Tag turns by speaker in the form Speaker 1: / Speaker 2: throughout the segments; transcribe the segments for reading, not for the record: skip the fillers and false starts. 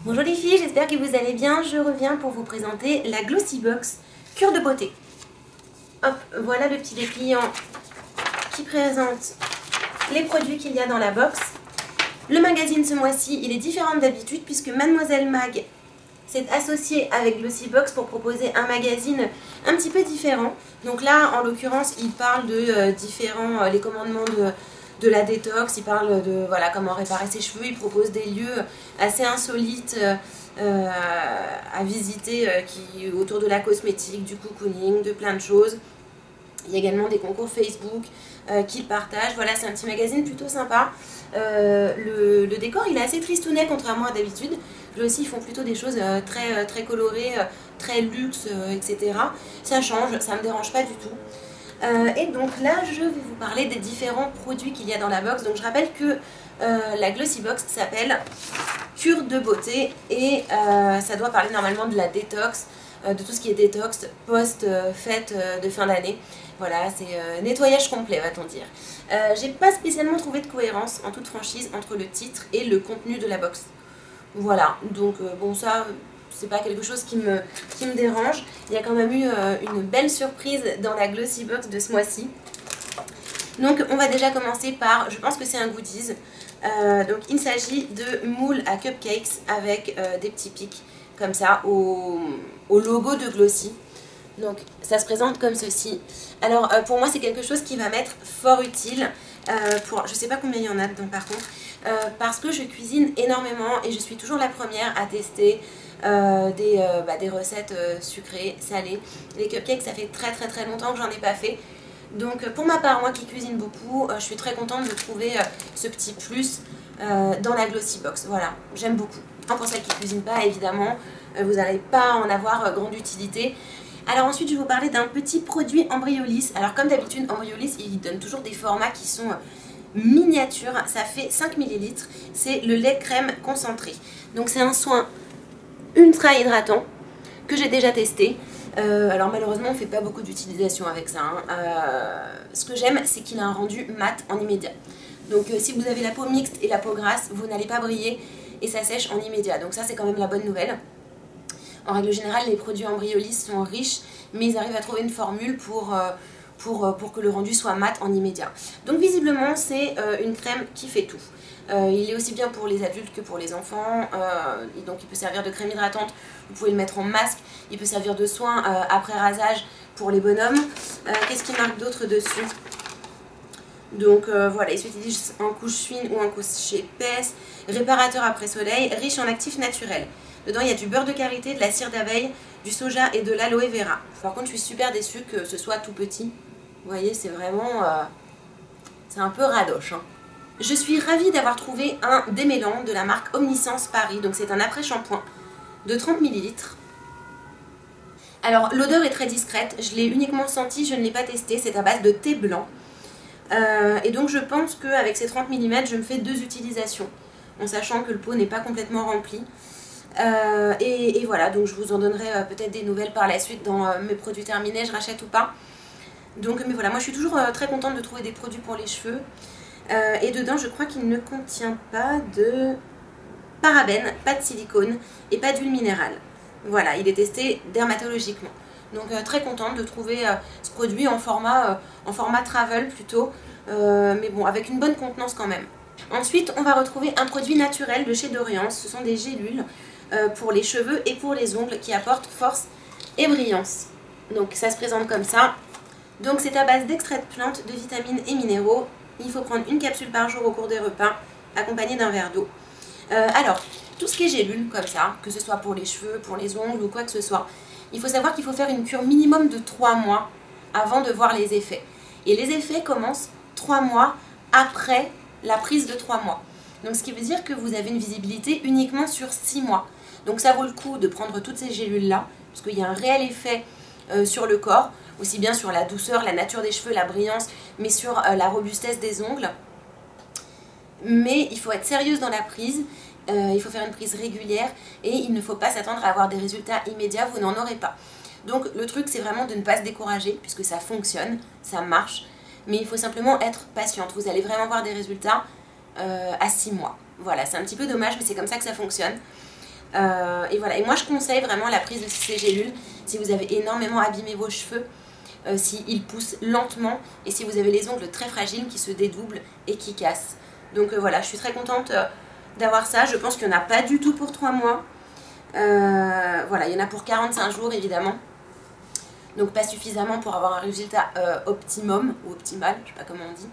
Speaker 1: Bonjour les filles, j'espère que vous allez bien. Je reviens pour vous présenter la Glossy Box Cure de beauté. Hop, voilà le petit dépliant qui présente les produits qu'il y a dans la box. Le magazine ce mois-ci, il est différent d'habitude puisque Mademoiselle Mag s'est associée avec Glossy Box pour proposer un magazine un petit peu différent. Donc là, en l'occurrence, il parle de les commandements de la détox, il parle de voilà, comment réparer ses cheveux, il propose des lieux assez insolites à visiter autour de la cosmétique, du cocooning, de plein de choses. Il y a également des concours Facebook qu'il partage. Voilà, c'est un petit magazine plutôt sympa. Le décor, il est assez tristounet contrairement à d'habitude. Là aussi, ils font plutôt des choses très colorées, très luxe, etc. Ça change, ça ne me dérange pas du tout. Et donc là, je vais vous parler des différents produits qu'il y a dans la box. Donc je rappelle que la Glossy Box s'appelle Cure de beauté et ça doit parler normalement de la détox, de tout ce qui est détox post-fête de fin d'année. Voilà, c'est nettoyage complet, va-t-on dire. J'ai pas spécialement trouvé de cohérence, en toute franchise, entre le titre et le contenu de la box. Voilà, donc bon, ça, c'est pas quelque chose qui me dérange. Il y a quand même eu une belle surprise dans la Glossy Box de ce mois-ci. Donc on va déjà commencer par, je pense que c'est un goodies. Donc il s'agit de moules à cupcakes avec des petits pics comme ça au logo de Glossy. Donc ça se présente comme ceci. Alors pour moi c'est quelque chose qui va m'être fort utile. Je sais pas combien il y en a dedans par contre. Parce que je cuisine énormément et je suis toujours la première à tester des recettes sucrées, salées. Les cupcakes, ça fait très longtemps que j'en ai pas fait. Donc pour ma part, moi qui cuisine beaucoup, je suis très contente de trouver ce petit plus dans la Glossy Box. Voilà, j'aime beaucoup. Pour celles qui ne cuisinent pas, évidemment, vous n'allez pas en avoir grande utilité. Alors ensuite, je vais vous parler d'un petit produit Embryolisse. Alors comme d'habitude, Embryolisse, il donne toujours des formats qui sont miniatures. Ça fait 5 ml. C'est le lait crème concentré. Donc c'est un soin ultra hydratant que j'ai déjà testé. Alors malheureusement on ne fait pas beaucoup d'utilisation avec ça. Ce que j'aime, c'est qu'il a un rendu mat en immédiat. Donc si vous avez la peau mixte et la peau grasse, vous n'allez pas briller et ça sèche en immédiat. Donc ça c'est quand même la bonne nouvelle. En règle générale, les produits Embryolisse sont riches, mais ils arrivent à trouver une formule pour que le rendu soit mat en immédiat. Donc visiblement c'est une crème qui fait tout. Il est aussi bien pour les adultes que pour les enfants, donc il peut servir de crème hydratante, vous pouvez le mettre en masque, il peut servir de soin après rasage pour les bonhommes. Qu'est-ce qui marque d'autre dessus? Donc voilà, il s'utilise en couche fine ou en couche épaisse, réparateur après soleil, riche en actifs naturels. Dedans il y a du beurre de karité, de la cire d'abeille, du soja et de l'aloe vera. Par contre je suis super déçue que ce soit tout petit. Vous voyez, c'est vraiment... c'est un peu radoche. Hein. Je suis ravie d'avoir trouvé un démêlant de la marque Omniscience Paris. Donc c'est un après-shampoing de 30 ml. Alors l'odeur est très discrète. Je l'ai uniquement senti, je ne l'ai pas testé. C'est à base de thé blanc. Et donc je pense qu'avec ces 30 mm, je me fais 2 utilisations. En sachant que le pot n'est pas complètement rempli. Et voilà, donc je vous en donnerai peut-être des nouvelles par la suite dans mes produits terminés, je rachète ou pas. Donc, mais voilà, moi je suis toujours très contente de trouver des produits pour les cheveux. Et dedans, je crois qu'il ne contient pas de parabènes, pas de silicone et pas d'huile minérale. Voilà, il est testé dermatologiquement. Donc très contente de trouver ce produit en format travel plutôt, mais bon, avec une bonne contenance quand même. Ensuite, on va retrouver un produit naturel de chez Doriance. Ce sont des gélules pour les cheveux et pour les ongles qui apportent force et brillance. Donc ça se présente comme ça. Donc c'est à base d'extrait de plantes, de vitamines et minéraux. Il faut prendre une capsule par jour au cours des repas, accompagnée d'un verre d'eau. Alors, tout ce qui est gélule comme ça, que ce soit pour les cheveux, pour les ongles ou quoi que ce soit, il faut savoir qu'il faut faire une cure minimum de 3 mois avant de voir les effets. Et les effets commencent 3 mois après la prise de 3 mois. Donc ce qui veut dire que vous avez une visibilité uniquement sur 6 mois. Donc ça vaut le coup de prendre toutes ces gélules-là, parce qu'il y a un réel effet sur le corps, aussi bien sur la douceur, la nature des cheveux, la brillance, mais sur la robustesse des ongles. Mais il faut être sérieuse dans la prise, il faut faire une prise régulière et il ne faut pas s'attendre à avoir des résultats immédiats, vous n'en aurez pas. Donc le truc c'est vraiment de ne pas se décourager puisque ça fonctionne, ça marche, mais il faut simplement être patiente, vous allez vraiment voir des résultats à 6 mois. Voilà, c'est un petit peu dommage mais c'est comme ça que ça fonctionne. Et voilà, et moi je conseille vraiment la prise de ces gélules si vous avez énormément abîmé vos cheveux, s'ils poussent lentement et si vous avez les ongles très fragiles qui se dédoublent et qui cassent. Donc voilà, je suis très contente d'avoir ça. Je pense qu'il n'y en a pas du tout pour 3 mois. Voilà, il y en a pour 45 jours évidemment. Donc pas suffisamment pour avoir un résultat optimum ou optimal, je ne sais pas comment on dit.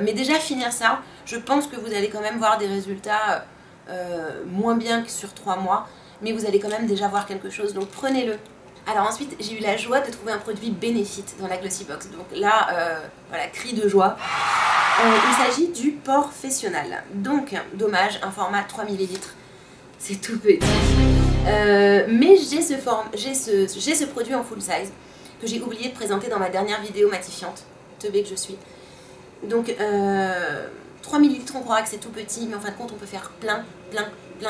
Speaker 1: Mais déjà finir ça, je pense que vous allez quand même voir des résultats moins bien que sur 3 mois. Mais vous allez quand même déjà voir quelque chose, donc prenez-le. Alors ensuite, j'ai eu la joie de trouver un produit Benefit dans la Glossybox. Donc là, voilà, cri de joie. Il s'agit du Porfessional. Donc, dommage, un format 3 ml. C'est tout petit. Mais j'ai ce produit en full size que j'ai oublié de présenter dans ma dernière vidéo matifiante. Teubée que je suis. Donc, 3 ml, on croira que c'est tout petit, mais en fin de compte, on peut faire plein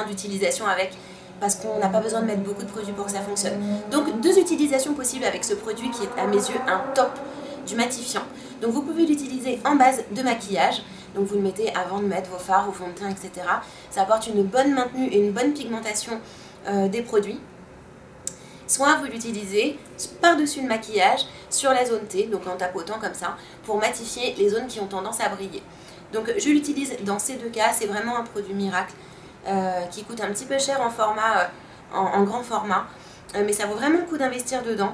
Speaker 1: d'utilisations avec. Parce qu'on n'a pas besoin de mettre beaucoup de produits pour que ça fonctionne. Donc 2 utilisations possibles avec ce produit qui est à mes yeux un top du matifiant. Donc vous pouvez l'utiliser en base de maquillage. Donc vous le mettez avant de mettre vos fards, vos fonds de teint, etc. Ça apporte une bonne maintenue et une bonne pigmentation des produits. Soit vous l'utilisez par-dessus le maquillage sur la zone T, donc en tapotant comme ça, pour matifier les zones qui ont tendance à briller. Donc je l'utilise dans ces 2 cas, c'est vraiment un produit miracle. Qui coûte un petit peu cher en format, en grand format, mais ça vaut vraiment le coup d'investir dedans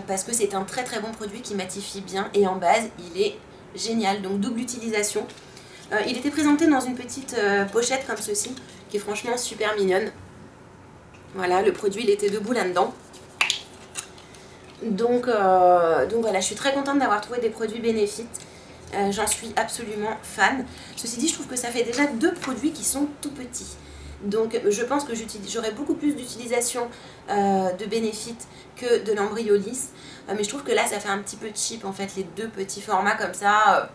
Speaker 1: parce que c'est un très bon produit qui matifie bien et en base il est génial, donc double utilisation. Il était présenté dans une petite pochette comme ceci qui est franchement super mignonne. Voilà, le produit il était debout là-dedans. Donc voilà, je suis très contente d'avoir trouvé des produits Benefit. J'en suis absolument fan. Ceci dit, je trouve que ça fait déjà 2 produits qui sont tout petits. Donc je pense que j'aurai beaucoup plus d'utilisation de Benefit que de l'Embryolis. Mais je trouve que là, ça fait un petit peu cheap en fait, les 2 petits formats comme ça.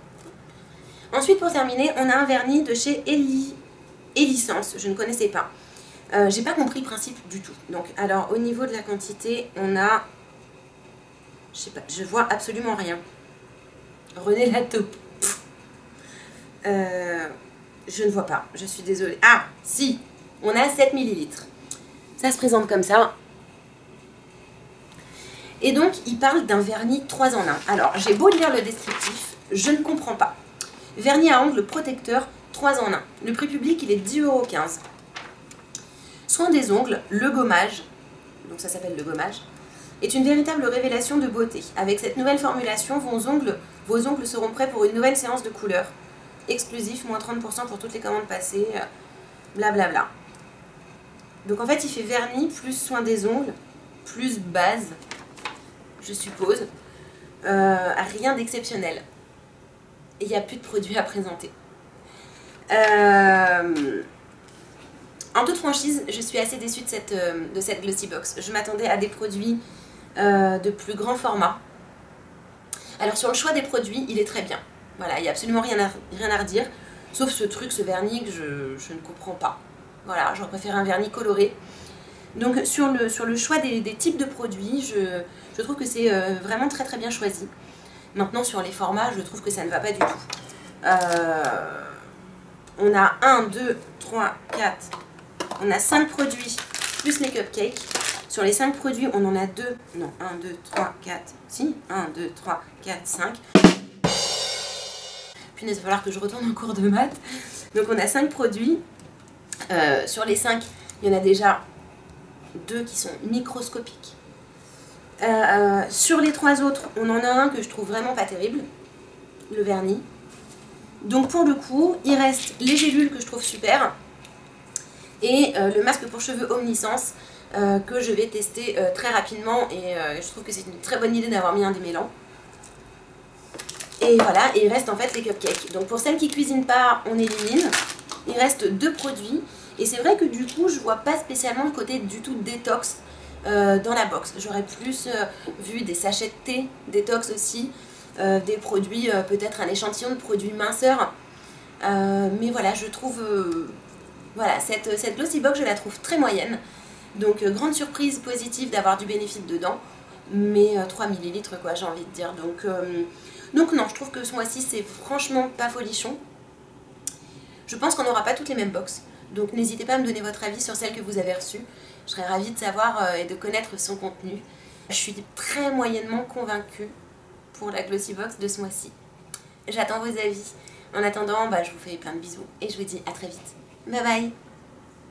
Speaker 1: Ensuite, pour terminer, on a un vernis de chez Elisance. Je ne connaissais pas. J'ai pas compris le principe du tout. Donc, alors, au niveau de la quantité, on a... Je sais pas, je vois absolument rien. René Lataupe. Je ne vois pas, je suis désolée. Ah, si, on a 7 ml. Ça se présente comme ça. Et donc, il parle d'un vernis 3 en 1. Alors, j'ai beau lire le descriptif, je ne comprends pas. Vernis à ongles protecteur 3 en 1. Le prix public, il est 10,15 €. Soin des ongles, le gommage, donc ça s'appelle le gommage, est une véritable révélation de beauté. Avec cette nouvelle formulation, vos ongles seront prêts pour une nouvelle séance de couleurs. Exclusif, moins 30% pour toutes les commandes passées, blablabla. Donc en fait, il fait vernis, plus soin des ongles, plus base, je suppose. Rien d'exceptionnel. Et il n'y a plus de produits à présenter. En toute franchise, je suis assez déçue de cette Glossybox. Je m'attendais à des produits de plus grand format. Alors sur le choix des produits, il est très bien. Voilà, il n'y a absolument rien à redire. Sauf ce truc, ce vernis que je ne comprends pas. Voilà, j'aurais préféré un vernis coloré. Donc sur le choix des types de produits, je trouve que c'est vraiment très bien choisi. Maintenant sur les formats, je trouve que ça ne va pas du tout. On a 1, 2, 3, 4... On a 5 produits plus les cupcakes. Sur les 5 produits, on en a 2. Non, 1, 2, 3, 4. Si, 1, 2, 3, 4, 5. Punaise, il va falloir que je retourne en cours de maths. Donc on a 5 produits. Sur les 5, il y en a déjà 2 qui sont microscopiques. Sur les 3 autres, on en a un que je trouve vraiment pas terrible. Le vernis. Donc pour le coup, il reste les gélules que je trouve super. Et le masque pour cheveux Omnisense que je vais tester très rapidement et je trouve que c'est une très bonne idée d'avoir mis un démêlant. Et voilà, et il reste en fait les cupcakes. Donc pour celles qui cuisinent pas, on élimine. Il reste 2 produits et c'est vrai que du coup je vois pas spécialement le côté du tout détox dans la box. J'aurais plus vu des sachets de thé détox aussi, des produits, peut-être un échantillon de produits minceurs. Mais voilà, je trouve... Voilà, cette Glossybox, je la trouve très moyenne. Donc, grande surprise positive d'avoir du Benefit dedans. Mais 3 ml, quoi, j'ai envie de dire. Donc non, je trouve que ce mois-ci, c'est franchement pas folichon. Je pense qu'on n'aura pas toutes les mêmes box. Donc n'hésitez pas à me donner votre avis sur celle que vous avez reçue. Je serais ravie de savoir et de connaître son contenu. Je suis très moyennement convaincue pour la Glossybox de ce mois-ci. J'attends vos avis. En attendant, je vous fais plein de bisous et je vous dis à très vite. Bye bye!